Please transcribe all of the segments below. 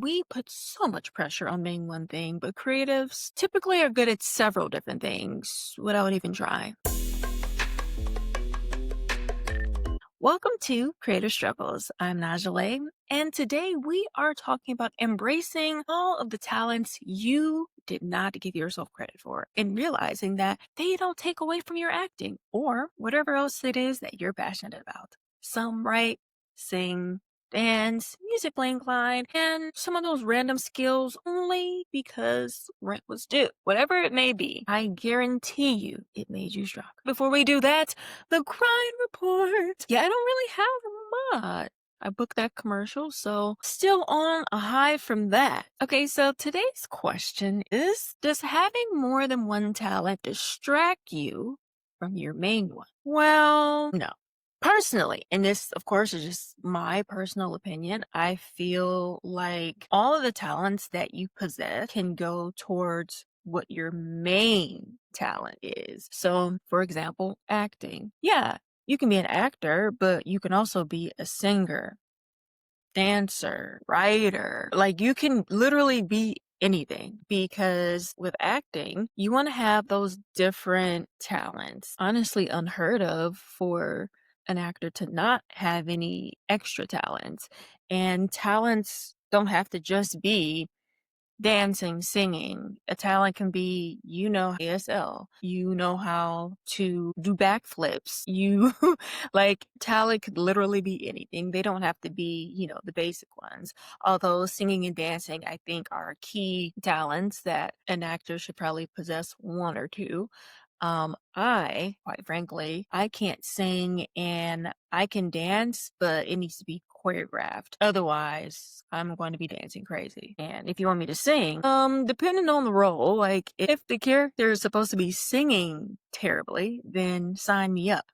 we put so much pressure on being one thing, but creatives typically are good at several different things without even trying. Welcome to Creative Struggles. I'm Nahjalae, and today we are talking about embracing all of the talents you did not give yourself credit for and realizing that they don't take away from your acting or whatever else it is that you're passionate about. Some write, sing, dance, musically inclined, and some of those random skills only because rent was due. Whatever it may be, I guarantee you it made you stronger. Before we do that, the grind report. Yeah, I don't really have much. I booked that commercial, so still on a high from that. Okay, so today's question is, does having more than one talent distract you from your main one? Well, no. Personally, and this, of course, is just my personal opinion, I feel like all of the talents that you possess can go towards what your main talent is. So, for example, acting. Yeah, you can be an actor, but you can also be a singer, dancer, writer. Like you can literally be anything because with acting, you want to have those different talents. Honestly, unheard of for an actor to not have any extra talents. And talents don't have to just be dancing, singing. A talent can be, ASL. You know how to do backflips. You like talent could literally be anything. They don't have to be, the basic ones. Although singing and dancing, I think are key talents that an actor should probably possess one or two. Quite frankly, I can't sing and I can dance, but it needs to be choreographed. Otherwise, I'm going to be dancing crazy. And if you want me to sing, depending on the role, like if the character is supposed to be singing terribly, then sign me up.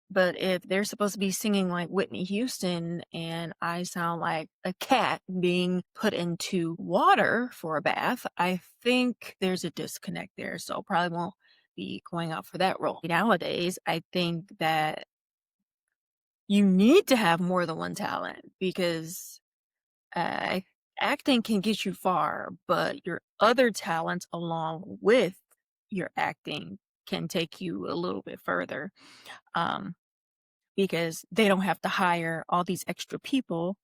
But if they're supposed to be singing like Whitney Houston and I sound like a cat being put into water for a bath, I think there's a disconnect there. So probably won't be going out for that role. Nowadays, I think that you need to have more than one talent because uh, acting can get you far, but your other talents along with your acting can take you a little bit further. Um, because they don't have to hire all these extra people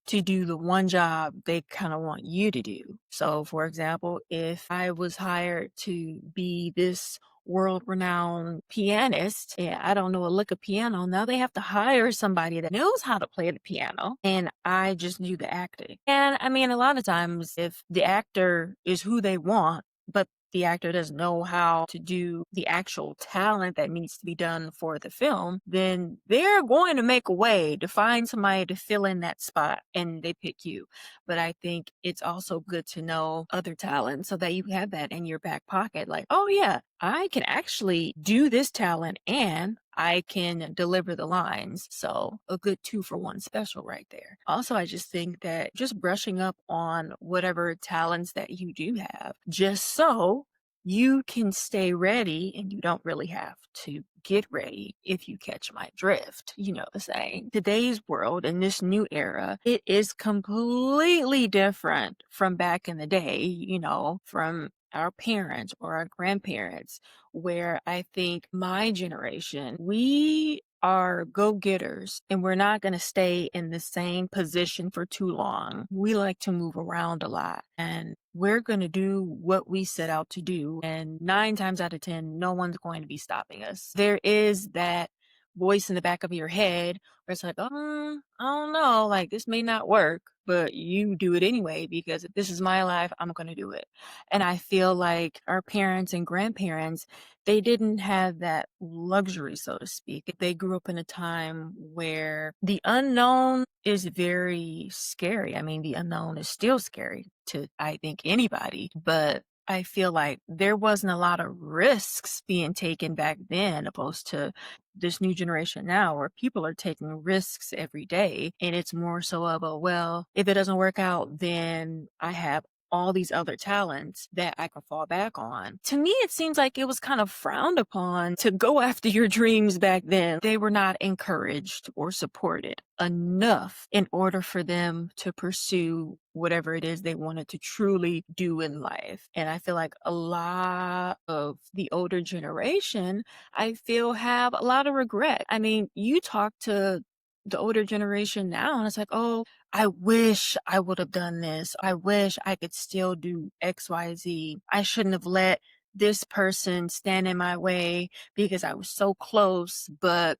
to do the one job they kind of want you to do. So, for example, if I was hired to be this world renowned pianist, and I don't know a lick of piano, now they have to hire somebody that knows how to play the piano, and I just do the acting. And I mean, a lot of times, if the actor is who they want, but the actor doesn't know how to do the actual talent that needs to be done for the film, then they're going to make a way to find somebody to fill in that spot and they pick you. But I think it's also good to know other talent so that you have that in your back pocket. Like, oh yeah, I can actually do this talent and I can deliver the lines. So a good 2-for-1 special right there. Also, I just think that just brushing up on whatever talents that you do have, just so you can stay ready and you don't really have to get ready if you catch my drift. You know the saying. Today's world in this new era, it is completely different from back in the day, from our parents or our grandparents, where I think my generation, we are go-getters and we're not going to stay in the same position for too long. We like to move around a lot and we're going to do what we set out to do. And 9 times out of 10, no one's going to be stopping us. There is that voice in the back of your head where it's like, oh, I don't know, like this may not work, but you do it anyway because if this is my life, I'm going to do it. And I feel like our parents and grandparents, they didn't have that luxury, so to speak. They grew up in a time where the unknown is very scary. I mean, the unknown is still scary to, I think, anybody, but I feel like there wasn't a lot of risks being taken back then opposed to this new generation now where people are taking risks every day. And it's more so of a, well, if it doesn't work out, then I have all these other talents that I could fall back on. To me, it seems like it was kind of frowned upon to go after your dreams back then. They were not encouraged or supported enough in order for them to pursue whatever it is they wanted to truly do in life. And I feel like a lot of the older generation, I feel, have a lot of regret. I mean, you talk to the older generation now, and it's like, oh, I wish I would have done this. I wish I could still do XYZ. I shouldn't have let this person stand in my way because I was so close, but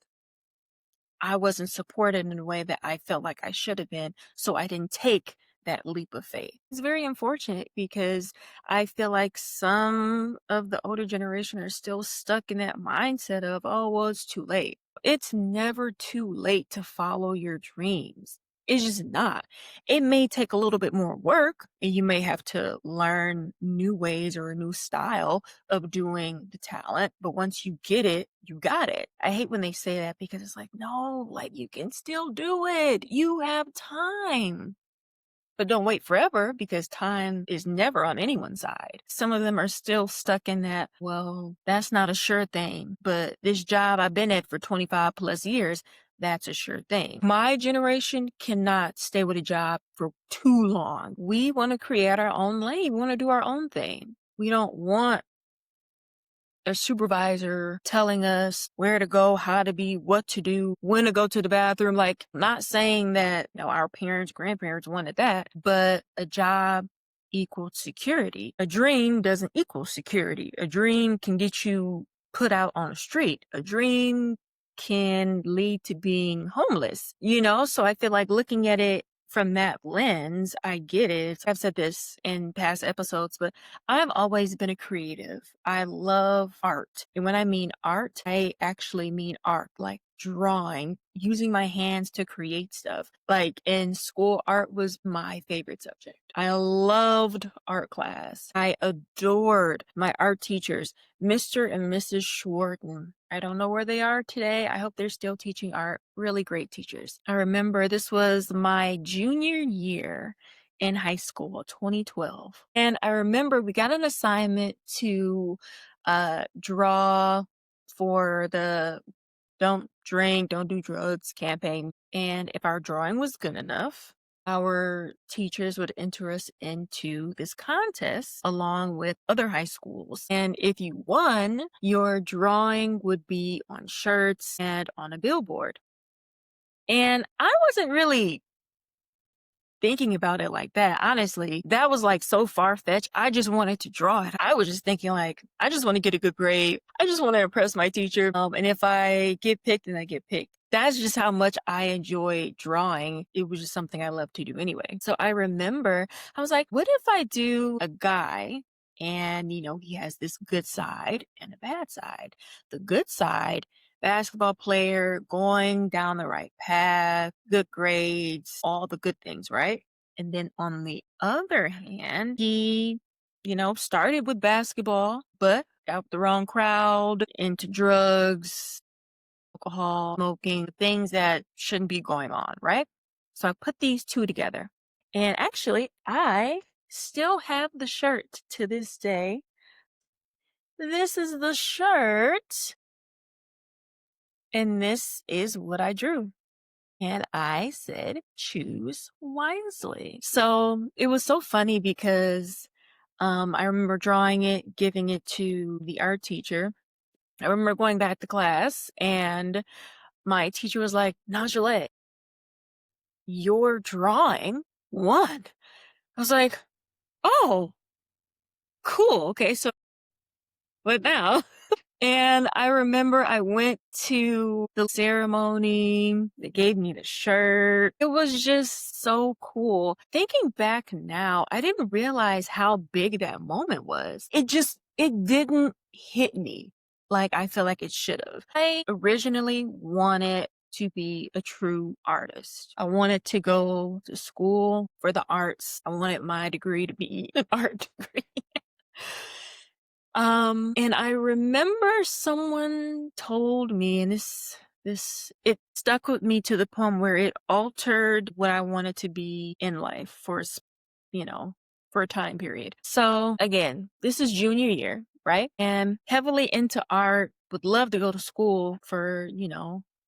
I wasn't supported in a way that I felt like I should have been. So I didn't take that leap of faith. It's very unfortunate because I feel like some of the older generation are still stuck in that mindset of, oh, well, it's too late. It's never too late to follow your dreams. It's just not. It may take a little bit more work and you may have to learn new ways or a new style of doing the talent, but once you get it, you got it. I hate when they say that because it's like, no, like you can still do it. You have time. But don't wait forever because time is never on anyone's side. Some of them are still stuck in that, well, that's not a sure thing, but this job I've been at for 25 plus years, that's a sure thing. My generation cannot stay with a job for too long. We want to create our own lane. We want to do our own thing. We don't want a supervisor telling us where to go, how to be, what to do, when to go to the bathroom. Like, not saying that, our parents, grandparents wanted that, but a job equals security. A dream doesn't equal security. A dream can get you put out on the street. A dream can lead to being homeless, So I feel like looking at it from that lens, I get it. I've said this in past episodes, but I've always been a creative. I love art. And when I mean art, I actually mean art, like drawing, using my hands to create stuff. Like in school, art was my favorite subject. I loved art class. I adored my art teachers, Mr. and Mrs. Schwarten. I don't know where they are today. I hope they're still teaching art. Really great teachers. I remember this was my junior year in high school, 2012. And I remember we got an assignment to draw for the Don't Drink, Don't Do Drugs campaign. And if our drawing was good enough, our teachers would enter us into this contest along with other high schools. And if you won, your drawing would be on shirts and on a billboard. And I wasn't really thinking about it like that. Honestly, that was like so far-fetched. I just wanted to draw it. I was just thinking like, I just want to get a good grade. I just want to impress my teacher. And if I get picked, then I get picked. That's just how much I enjoy drawing. It was just something I love to do anyway. So I remember I was like, what if I do a guy and, he has this good side and a bad side. The good side, basketball player, going down the right path, good grades, all the good things, right? And then on the other hand, he, started with basketball, but got the wrong crowd, into drugs, alcohol, smoking, things that shouldn't be going on, right? So I put these two together. And actually, I still have the shirt to this day. This is the shirt. And this is what I drew. And I said, choose wisely. So it was so funny because I remember drawing it, giving it to the art teacher. I remember going back to class and my teacher was like, Nahjalae, your drawing won. I was like, oh, cool. Okay, so what now? And I remember I went to the ceremony. They gave me the shirt. It was just so cool. Thinking back now, I didn't realize how big that moment was. It didn't hit me like I feel like it should have. I originally wanted to be a true artist. I wanted to go to school for the arts. I wanted my degree to be an art degree. And I remember someone told me, and it stuck with me to the point where it altered what I wanted to be in life for, for a time period. So again, this is junior year, right? And heavily into art, would love to go to school for,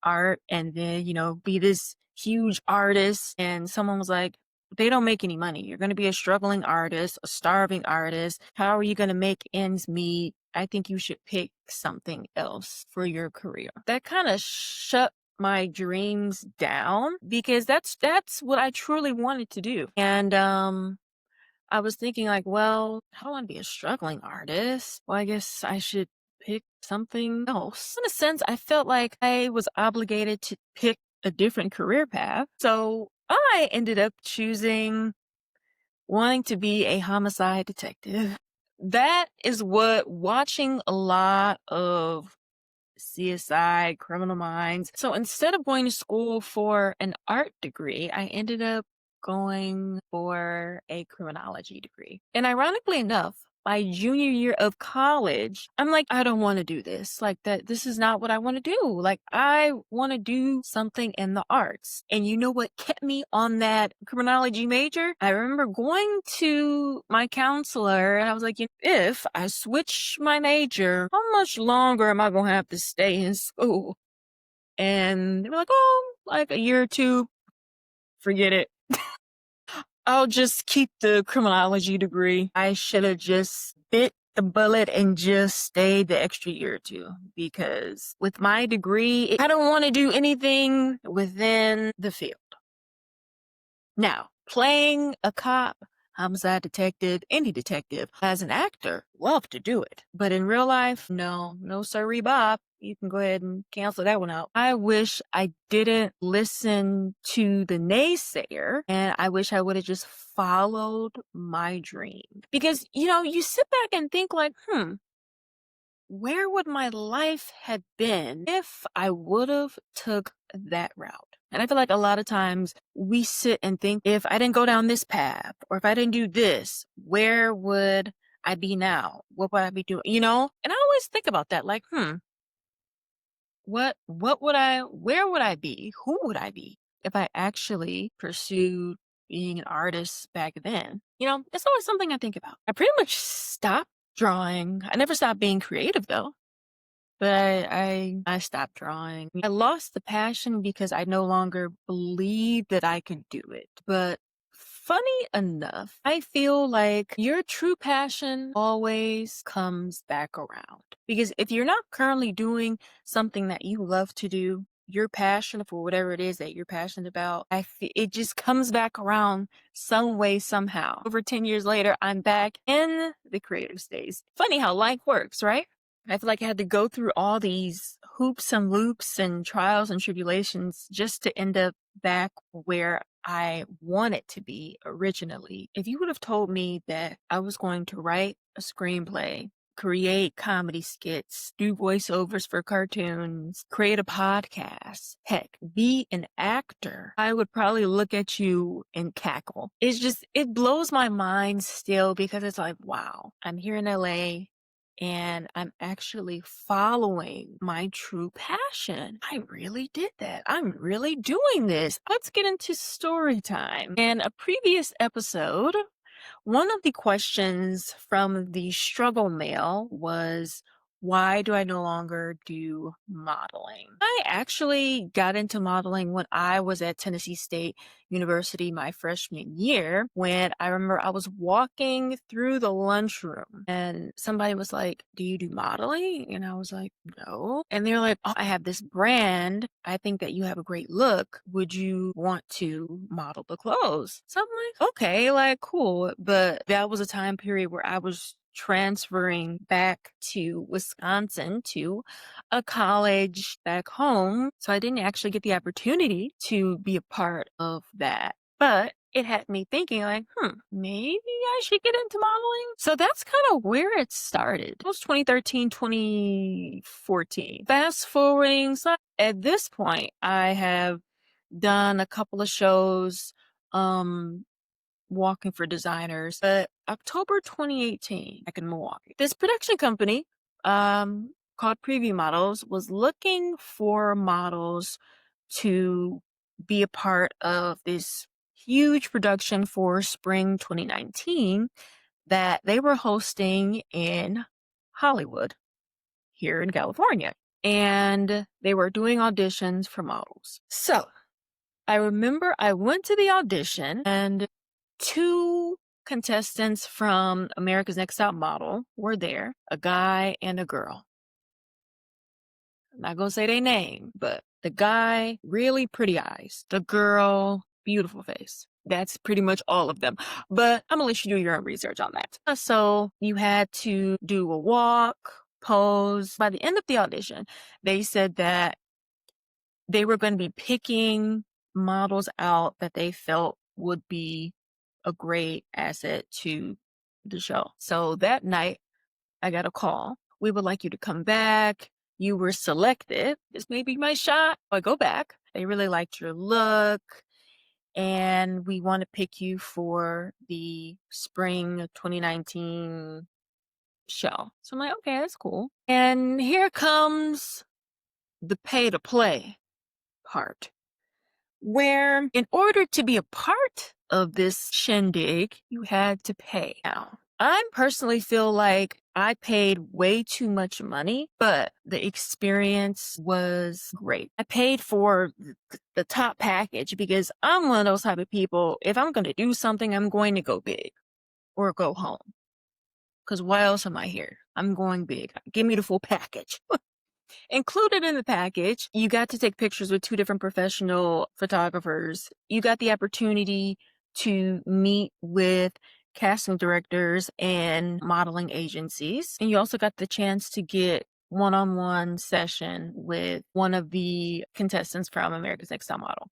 art and then, be this huge artist. And someone was like, they don't make any money. You're going to be a struggling artist, a starving artist. How are you going to make ends meet? I think you should pick something else for your career. That kind of shut my dreams down because that's what I truly wanted to do. And I was thinking like, well, I don't want to be a struggling artist. Well, I guess I should pick something else. In a sense, I felt like I was obligated to pick a different career path. So I ended up choosing wanting to be a homicide detective. That is what watching a lot of CSI, Criminal Minds. So instead of going to school for an art degree, I ended up going for a criminology degree. And ironically enough, my junior year of college, I'm like, I don't want to do this. Like that, this is not what I want to do. Like I want to do something in the arts. And you know what kept me on that criminology major? I remember going to my counselor and I was like, if I switch my major, how much longer am I going to have to stay in school? And they were like, oh, like a year or two, forget it. I'll just keep the criminology degree. I should have just bit the bullet and just stayed the extra year or two because with my degree, I don't want to do anything within the field. Now, playing a cop, homicide detective, any detective, as an actor, love to do it. But in real life, no sorry, Bob. You can go ahead and cancel that one out. I wish I didn't listen to the naysayer and I wish I would have just followed my dream. Because, you sit back and think like, where would my life have been if I would have took that route? And I feel like a lot of times we sit and think, if I didn't go down this path or if I didn't do this, where would I be now? What would I be doing? And I always think about that like, where would I be? Who would I be if I actually pursued being an artist back then? It's always something I think about. I pretty much stopped drawing. I never stopped being creative though. But I stopped drawing. I lost the passion because I no longer believed that I could do it. But funny enough, I feel like your true passion always comes back around. Because if you're not currently doing something that you love to do, your passion for whatever it is that you're passionate about, it just comes back around some way, somehow. Over 10 years later, I'm back in the creative space. Funny how life works, right? I feel like I had to go through all these hoops and loops and trials and tribulations just to end up back where I wanted to be originally. If you would have told me that I was going to write a screenplay, create comedy skits, do voiceovers for cartoons, create a podcast, heck, be an actor, I would probably look at you and cackle. It blows my mind still because it's like, wow, I'm here in LA. And I'm actually following my true passion. I really did that. I'm really doing this. Let's get into story time. In a previous episode, one of the questions from the struggle mail was, why do I no longer do modeling? I actually got into modeling when I was at Tennessee State University my freshman year, when I remember I was walking through the lunchroom and somebody was like, do you do modeling? And I was like, no. And they're like, oh, I have this brand. I think that you have a great look. Would you want to model the clothes? So I'm like, okay, like cool. But that was a time period where I was transferring back to Wisconsin to a college back home. So I didn't actually get the opportunity to be a part of that. But it had me thinking like, maybe I should get into modeling. So that's kind of where it started. It was 2013, 2014. Fast forwarding, so at this point, I have done a couple of shows, walking for designers. But October 2018, back in Milwaukee, this production company called Preview Models was looking for models to be a part of this huge production for spring 2019 that they were hosting in Hollywood here in California. And they were doing auditions for models. So I remember I went to the audition and two contestants from America's Next Top Model were there, a guy and a girl. I'm not gonna say their name, but the guy, really pretty eyes. The girl, beautiful face. That's pretty much all of them. But I'm gonna let you do your own research on that. So you had to do a walk, pose. By the end of the audition, they said that they were going to be picking models out that they felt would be a great asset to the show. So that night, I got a call. We would like you to come back. You were selected. This may be my shot. I go back. They really liked your look. And we want to pick you for the spring of 2019 show. So I'm like, okay, that's cool. And here comes the pay to play part, where in order to be a part of this shindig, you had to pay. Now, I personally feel like I paid way too much money, but the experience was great. I paid for the top package because I'm one of those type of people. If I'm going to do something, I'm going to go big or go home. Because why else am I here? I'm going big. Give me the full package. Included in the package, you got to take pictures with two different professional photographers. You got the opportunity to meet with casting directors and modeling agencies. And you also got the chance to get one-on-one session with one of the contestants from America's Next Top Model.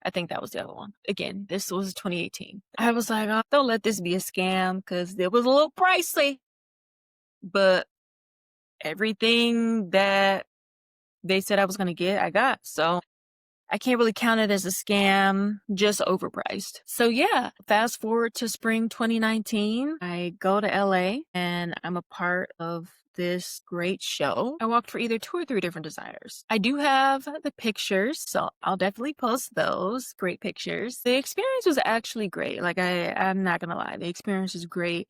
I think that was the other one. Again, this was 2018. I was like, oh, don't let this be a scam because it was a little pricey. But everything that they said I was going to get, I got. So I can't really count it as a scam, just overpriced. So yeah, fast forward to spring 2019. I go to LA and I'm a part of this great show. I walked for either 2 or 3 different designers. I do have the pictures, so I'll definitely post those. Great pictures. The experience was actually great. Like I'm not gonna lie, the experience was great.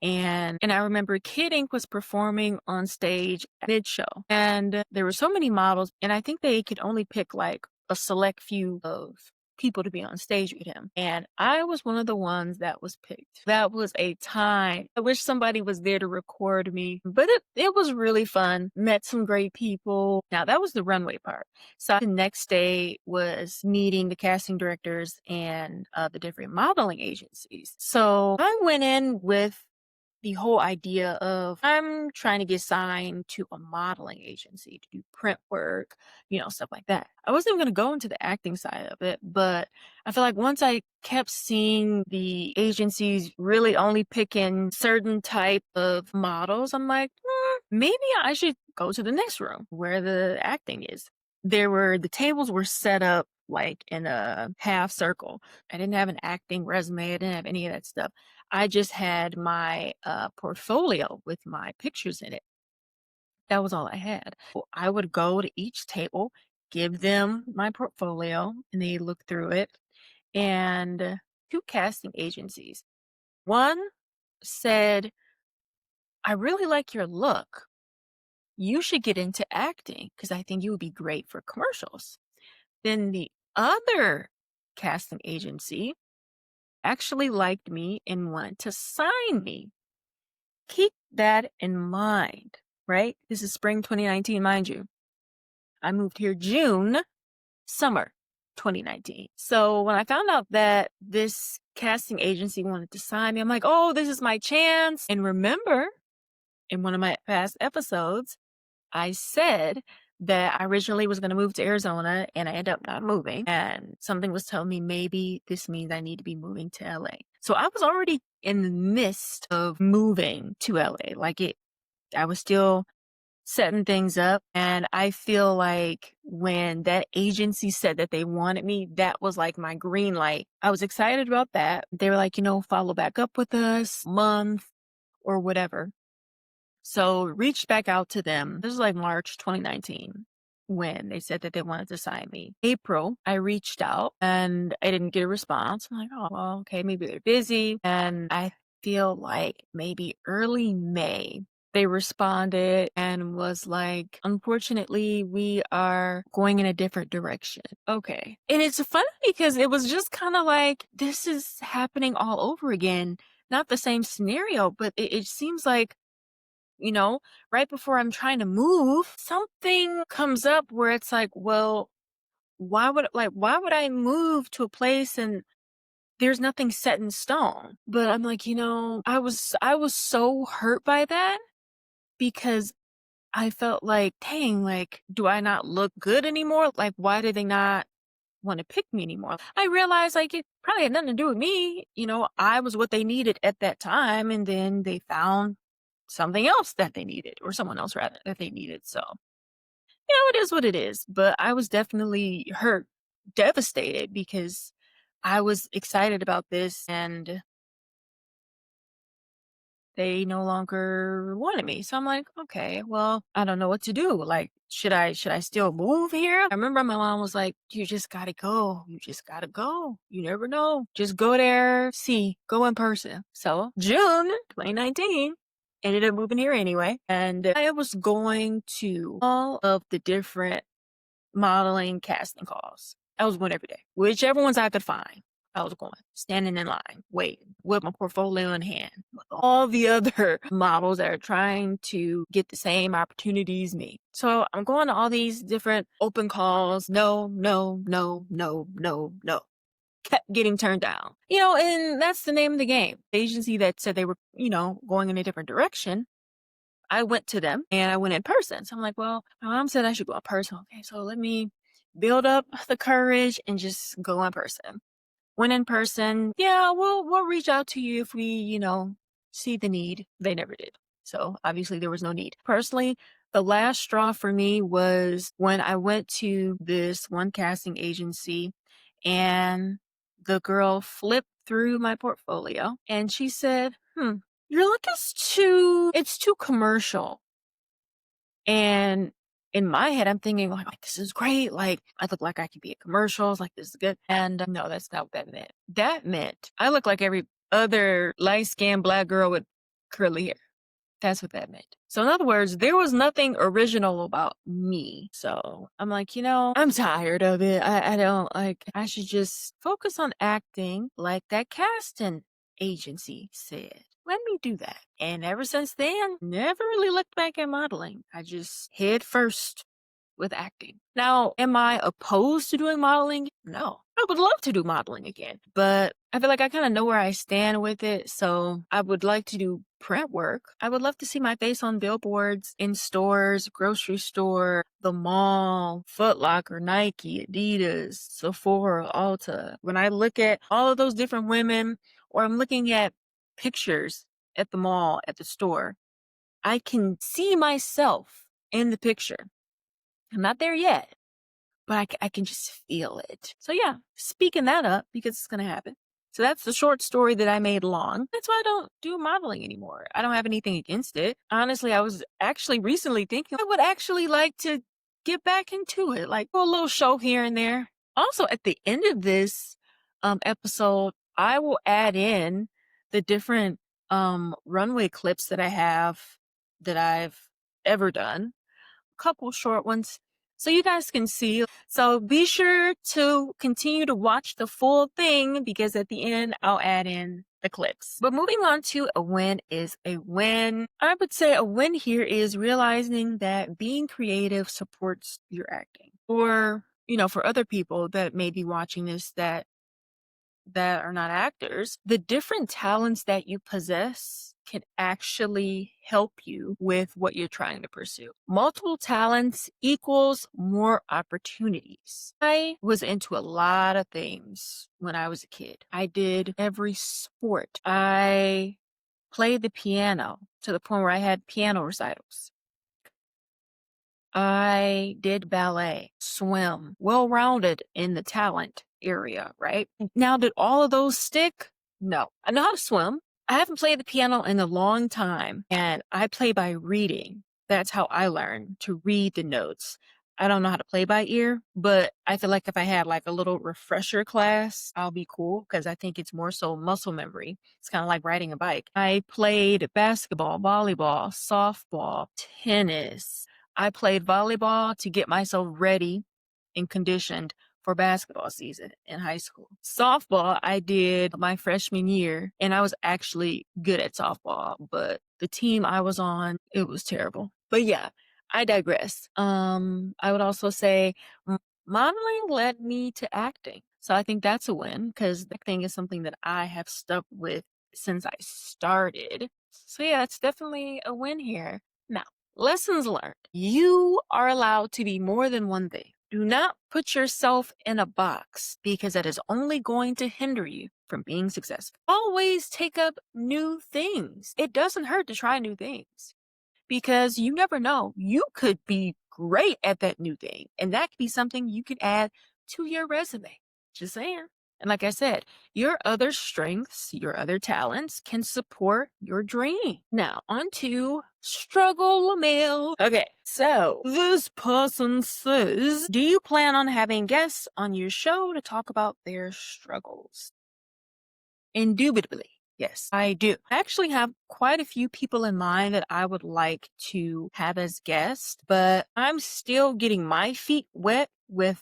And I remember Kid Ink was performing on stage mid-show. And there were so many models, and I think they could only pick like a select few of people to be on stage with him. And I was one of the ones that was picked. That was a time. I wish somebody was there to record me, but it was really fun. Met some great people. Now that was the runway part. So the next day was meeting the casting directors and the different modeling agencies. So I went in with the whole idea of I'm trying to get signed to a modeling agency to do print work, stuff like that. I wasn't even going to go into the acting side of it, but I feel like once I kept seeing the agencies really only picking certain type of models, I'm like, maybe I should go to the next room where the acting is. The tables were set up like in a half circle. I didn't have an acting resume. I didn't have any of that stuff. I just had my portfolio with my pictures in it. That was all I had. I would go to each table, give them my portfolio, and they look through it. And 2 casting agencies. One said, I really like your look. You should get into acting because I think you would be great for commercials. Then the other casting agency actually liked me and wanted to sign me. Keep that in mind, right? This is spring 2019, mind you. I moved here summer 2019. So when I found out that this casting agency wanted to sign me, I'm like, oh, this is my chance. And remember, in one of my past episodes, I said that I originally was going to move to Arizona and I ended up not moving. And something was telling me maybe this means I need to be moving to LA. So I was already in the midst of moving to LA. I was still setting things up. And I feel like when that agency said that they wanted me, that was like my green light. I was excited about that. They were like, follow back up with us, month or whatever. So reached back out to them. This is like March 2019. when they said that they wanted to sign me. April, I reached out and I didn't get a response. I'm like, oh, well, okay, maybe they're busy. And I feel like maybe early May, they responded and was like, unfortunately, we are going in a different direction. Okay. And it's funny because it was just kind of like, this is happening all over again. Not the same scenario, but it seems like, right before I'm trying to move, something comes up where it's like, well, why would I move to a place and there's nothing set in stone? But I'm like, I was so hurt by that because I felt like, dang, like, do I not look good anymore? Like, why do they not want to pick me anymore? I realized like it probably had nothing to do with me. I was what they needed at that time, and then they found something else that they needed, or someone else rather that they needed. So, it is what it is. But I was definitely hurt, devastated because I was excited about this and they no longer wanted me. So I'm like, okay, well, I don't know what to do. Like, should I still move here? I remember my mom was like, you just gotta go. You just gotta go. You never know. Just go there, go in person. So June 2019, ended up moving here anyway. And I was going to all of the different modeling casting calls. I was going every day, whichever ones I could find. I was going, standing in line, waiting with my portfolio in hand, with all the other models that are trying to get the same opportunities me. So I'm going to all these different open calls. No, no, no, no, no, no. Kept getting turned down. And that's the name of the game. The agency that said they were, going in a different direction, I went to them and I went in person. So I'm like, well, my mom said I should go in person. Okay, so let me build up the courage and just go in person. Went in person. Yeah, we'll reach out to you if we, see the need. They never did. So obviously there was no need. Personally, the last straw for me was when I went to this one casting agency and the girl flipped through my portfolio and she said, your look is it's too commercial. And in my head, I'm thinking like, this is great. Like, I look like I could be in commercials. Like, this is good. And no, that's not what that meant. That meant I look like every other light-skinned Black girl with curly hair. That's what that meant. So in other words, there was nothing original about me. So I'm like, I'm tired of it. I don't like, I should just focus on acting like that casting agency said. Let me do that. And ever since then, never really looked back at modeling. I just head first with acting. Now, am I opposed to doing modeling? No. I would love to do modeling again, but I feel like I kind of know where I stand with it. So I would like to do print work. I would love to see my face on billboards, in stores, grocery store, the mall, Foot Locker, Nike, Adidas, Sephora, Ulta. When I look at all of those different women, or I'm looking at pictures at the mall, at the store, I can see myself in the picture. I'm not there yet, but I can just feel it. So yeah, speaking that up because it's going to happen. So that's the short story that I made long. That's why I don't do modeling anymore. I don't have anything against it. Honestly, I was actually recently thinking I would actually like to get back into it, like do a little show here and there. Also, at the end of this episode, I will add in the different runway clips that I have that I've ever done, couple short ones so you guys can see. So be sure to continue to watch the full thing because at the end I'll add in the clips. But moving on to a win is a win. I would say a win here is realizing that being creative supports your acting. Or, for other people that may be watching this that are not actors, the different talents that you possess can actually help you with what you're trying to pursue. Multiple talents equals more opportunities. I was into a lot of things when I was a kid. I did every sport. I played the piano to the point where I had piano recitals. I did ballet, swim, well-rounded in the talent area, right? Now, did all of those stick? No. I know how to swim. I haven't played the piano in a long time, and I play by reading. That's how I learned to read the notes. I don't know how to play by ear, but I feel like if I had like a little refresher class, I'll be cool because I think it's more so muscle memory. It's kind of like riding a bike. I played basketball, volleyball, softball, tennis. I played volleyball to get myself ready and conditioned for basketball season in high school. Softball, I did my freshman year, and I was actually good at softball, but the team I was on, it was terrible. But yeah, I digress. I would also say modeling led me to acting. So I think that's a win because acting is something that I have stuck with since I started. So yeah, it's definitely a win here. Now, lessons learned. You are allowed to be more than one thing. Do not put yourself in a box because that is only going to hinder you from being successful. Always take up new things. It doesn't hurt to try new things because you never know. You could be great at that new thing, and that could be something you could add to your resume. Just saying. And like I said, your other strengths, your other talents can support your dream. Now, on to struggle mail. Okay, so this person says, do you plan on having guests on your show to talk about their struggles? Indubitably. Yes, I do. I actually have quite a few people in mind that I would like to have as guests, but I'm still getting my feet wet with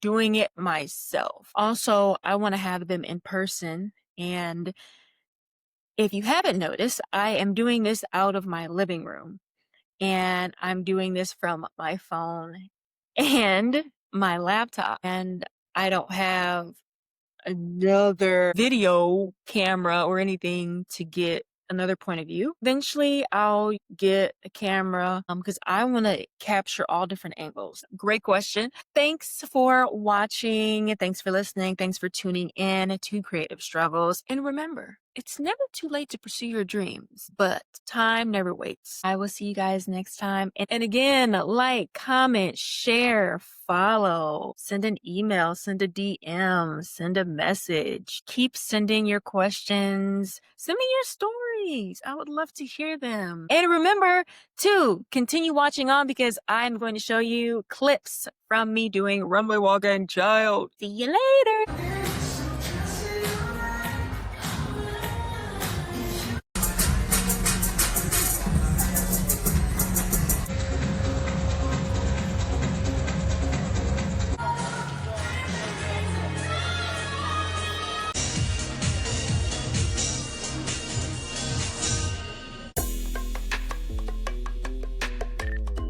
doing it myself. Also, I want to have them in person. And if you haven't noticed, I am doing this out of my living room and I'm doing this from my phone and my laptop. And I don't have another video camera or anything to get another point of view. Eventually, I'll get a camera because I want to capture all different angles. Great question. Thanks for watching. Thanks for listening. Thanks for tuning in to Creative Struggles. And remember, it's never too late to pursue your dreams, but time never waits. I will see you guys next time. And again, like, comment, share, follow, send an email, send a DM, send a message. Keep sending your questions. Send me your stories. I would love to hear them. And remember to continue watching on because I'm going to show you clips from me doing runway walk and child. See you later.